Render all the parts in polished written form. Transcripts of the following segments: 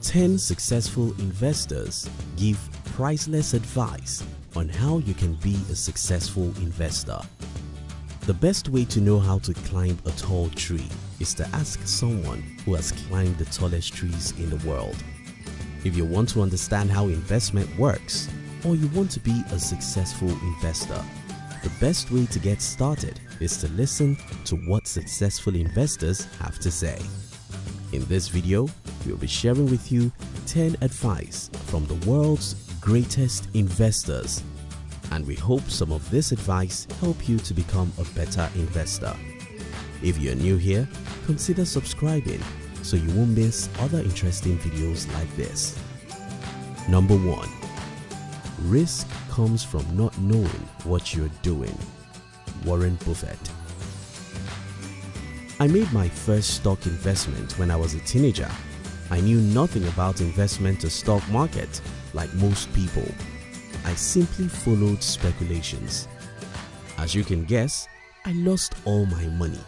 10 successful investors give priceless advice on how you can be a successful investor. The best way to know how to climb a tall tree is to ask someone who has climbed the tallest trees in the world. If you want to understand how investment works, or you want to be a successful investor, the best way to get started is to listen to what successful investors have to say. In this video, we'll be sharing with you 10 advice from the world's greatest investors, and we hope some of this advice help you to become a better investor. If you're new here, consider subscribing so you won't miss other interesting videos like this. Number 1. Risk comes from not knowing what you're doing. Warren Buffett. I made my first stock investment when I was a teenager. I knew nothing about investment or stock market like most people. I simply followed speculations. As you can guess, I lost all my money.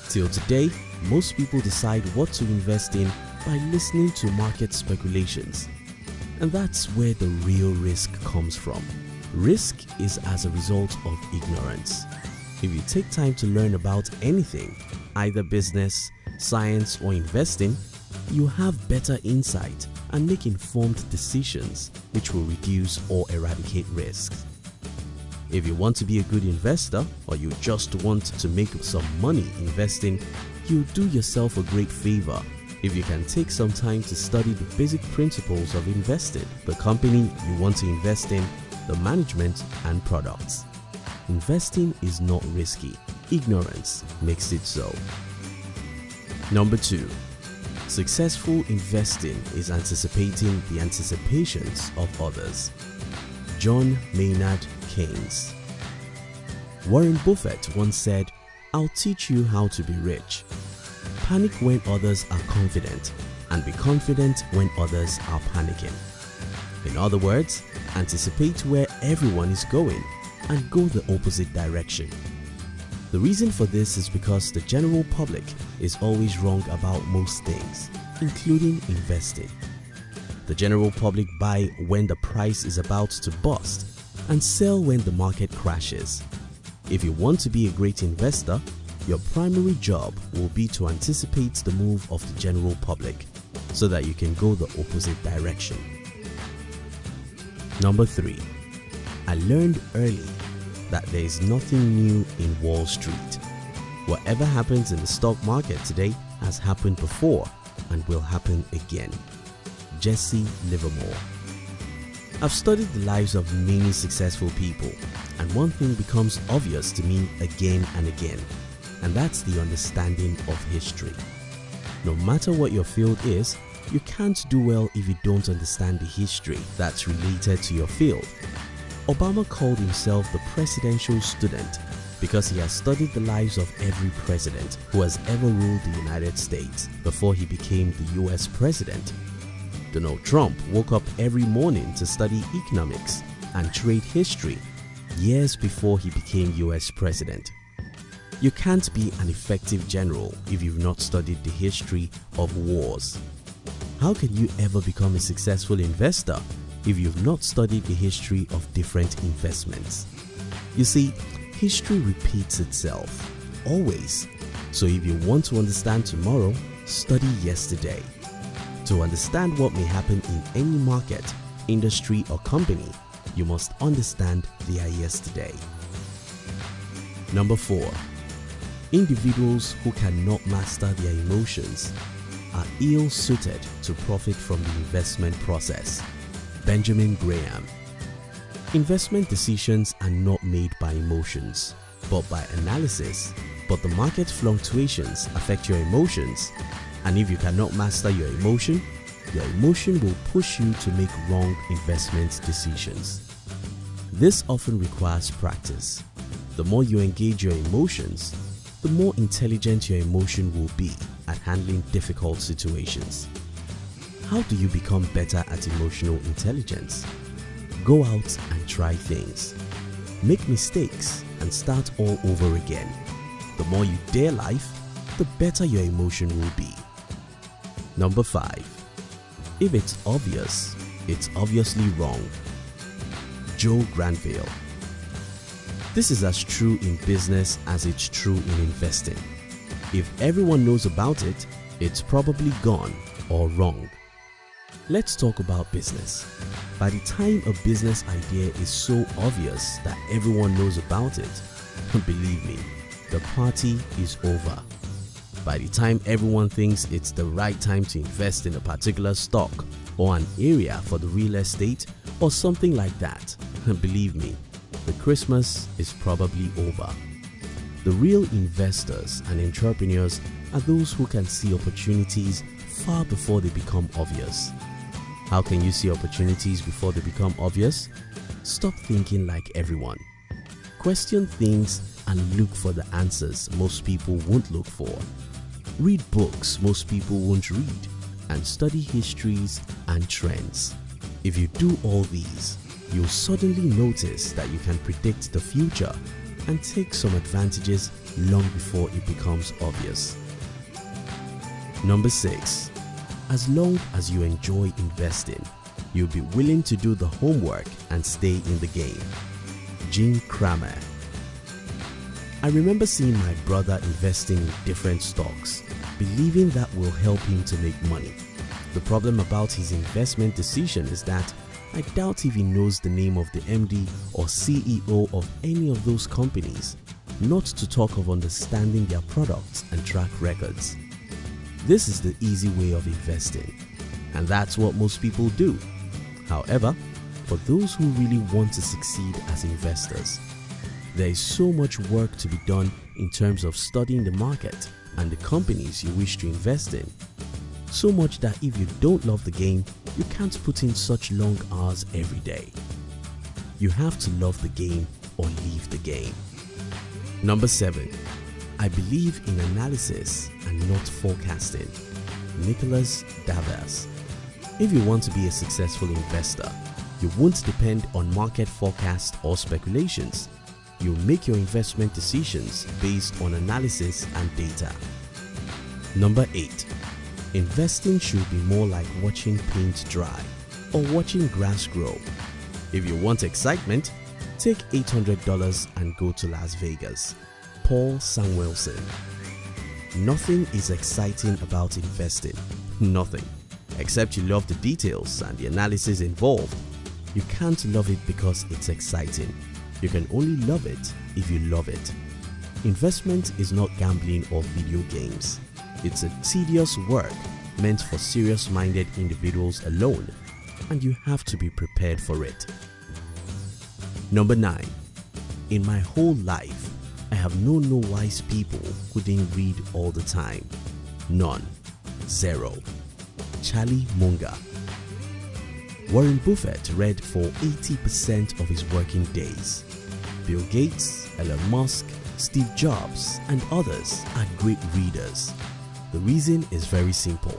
Till today, most people decide what to invest in by listening to market speculations. And that's where the real risk comes from. Risk is as a result of ignorance. If you take time to learn about anything, either business, science, or investing, you have better insight and make informed decisions which will reduce or eradicate risks. If you want to be a good investor, or you just want to make some money investing, you'll do yourself a great favor if you can take some time to study the basic principles of investing, the company you want to invest in, the management, and products. Investing is not risky. Ignorance makes it so. Number 2. Successful investing is anticipating the anticipations of others. John Maynard Keynes. Warren Buffett once said, "I'll teach you how to be rich. Panic when others are confident, and be confident when others are panicking." In other words, anticipate where everyone is going and go the opposite direction. The reason for this is because the general public is always wrong about most things, including investing. The general public buy when the price is about to bust and sell when the market crashes. If you want to be a great investor, your primary job will be to anticipate the move of the general public so that you can go the opposite direction. Number 3. I learned early that there is nothing new in Wall Street. Whatever happens in the stock market today has happened before and will happen again. Jesse Livermore. I've studied the lives of many successful people, and one thing becomes obvious to me again and again, and that's the understanding of history. No matter what your field is, you can't do well if you don't understand the history that's related to your field. Obama called himself the presidential student because he has studied the lives of every president who has ever ruled the United States before he became the US president. Donald Trump woke up every morning to study economics and trade history years before he became US president. You can't be an effective general if you've not studied the history of wars. How can you ever become a successful investor if you've not studied the history of different investments? You see, history repeats itself, always. So if you want to understand tomorrow, study yesterday. To understand what may happen in any market, industry, or company, you must understand their yesterday. Number 4. Individuals who cannot master their emotions are ill-suited to profit from the investment process. Benjamin Graham. Investment decisions are not made by emotions, but by analysis. But the market fluctuations affect your emotions, and if you cannot master your emotion will push you to make wrong investment decisions. This often requires practice. The more you engage your emotions, the more intelligent your emotion will be at handling difficult situations. How do you become better at emotional intelligence? Go out and try things. Make mistakes and start all over again. The more you dare life, the better your emotion will be. Number 5. If it's obvious, it's obviously wrong. Joe Granville. This is as true in business as it's true in investing. If everyone knows about it, it's probably gone or wrong. Let's talk about business. By the time a business idea is so obvious that everyone knows about it, believe me, the party is over. By the time everyone thinks it's the right time to invest in a particular stock or an area for the real estate or something like that, believe me, the Christmas is probably over. The real investors and entrepreneurs are those who can see opportunities far before they become obvious. How can you see opportunities before they become obvious? Stop thinking like everyone. Question things and look for the answers most people won't look for. Read books most people won't read and study histories and trends. If you do all these, you'll suddenly notice that you can predict the future and take some advantages long before it becomes obvious. Number 6. As long as you enjoy investing, you'll be willing to do the homework and stay in the game. Jim Cramer. I remember seeing my brother investing in different stocks, believing that will help him to make money. The problem about his investment decision is that I doubt if he knows the name of the MD or CEO of any of those companies, not to talk of understanding their products and track records. This is the easy way of investing, and that's what most people do. However, for those who really want to succeed as investors, there is so much work to be done in terms of studying the market and the companies you wish to invest in. So much that if you don't love the game, you can't put in such long hours every day. You have to love the game or leave the game. Number 7. I believe in analysis and not forecasting. Nicholas Davers. If you want to be a successful investor, you won't depend on market forecasts or speculations. You make your investment decisions based on analysis and data. Number 8. Investing should be more like watching paint dry or watching grass grow. If you want excitement, take $800 and go to Las Vegas. Paul Samuelson. Nothing is exciting about investing. Nothing. Except you love the details and the analysis involved. You can't love it because it's exciting. You can only love it if you love it. Investment is not gambling or video games. It's a tedious work meant for serious-minded individuals alone, and you have to be prepared for it. Number 9. In my whole life, I have known no wise people who didn't read all the time. None. Zero. Charlie Munger. Warren Buffett read for 80% of his working days. Bill Gates, Elon Musk, Steve Jobs, and others are great readers. The reason is very simple.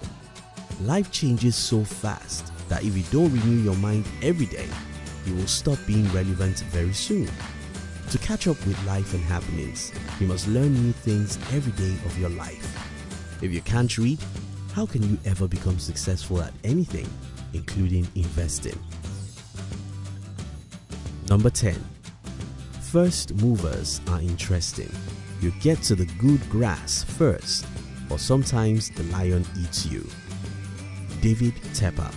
Life changes so fast that if you don't renew your mind every day, you will stop being relevant very soon. To catch up with life and happenings, you must learn new things every day of your life. If you can't read, how can you ever become successful at anything, including investing? Number 10. First movers are interesting. You get to the good grass first, or sometimes the lion eats you. David Tepper.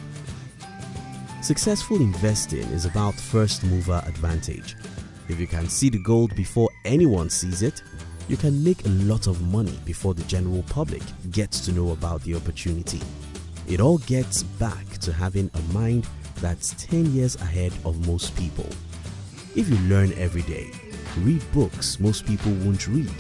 Successful investing is about first mover advantage. If you can see the gold before anyone sees it, you can make a lot of money before the general public gets to know about the opportunity. It all gets back to having a mind that's 10 years ahead of most people. If you learn every day, read books most people won't read,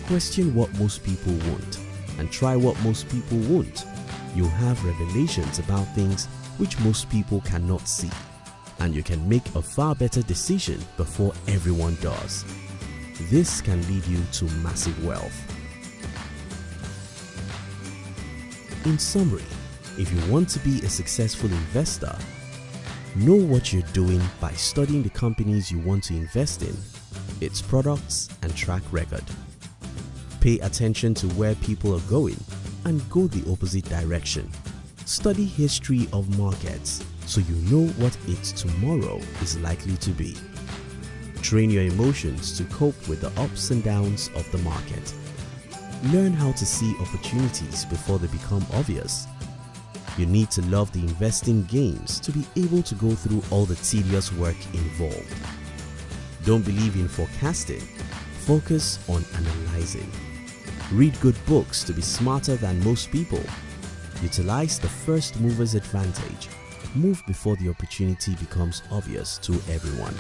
question what most people won't, and try what most people won't, you'll have revelations about things which most people cannot see, and you can make a far better decision before everyone does. This can lead you to massive wealth. In summary, if you want to be a successful investor, know what you're doing by studying the companies you want to invest in, its products and track record. Pay attention to where people are going and go the opposite direction. Study history of markets so you know what its tomorrow is likely to be. Train your emotions to cope with the ups and downs of the market. Learn how to see opportunities before they become obvious. You need to love the investing games to be able to go through all the tedious work involved. Don't believe in forecasting, focus on analyzing. Read good books to be smarter than most people. Utilize the first mover's advantage. Move before the opportunity becomes obvious to everyone.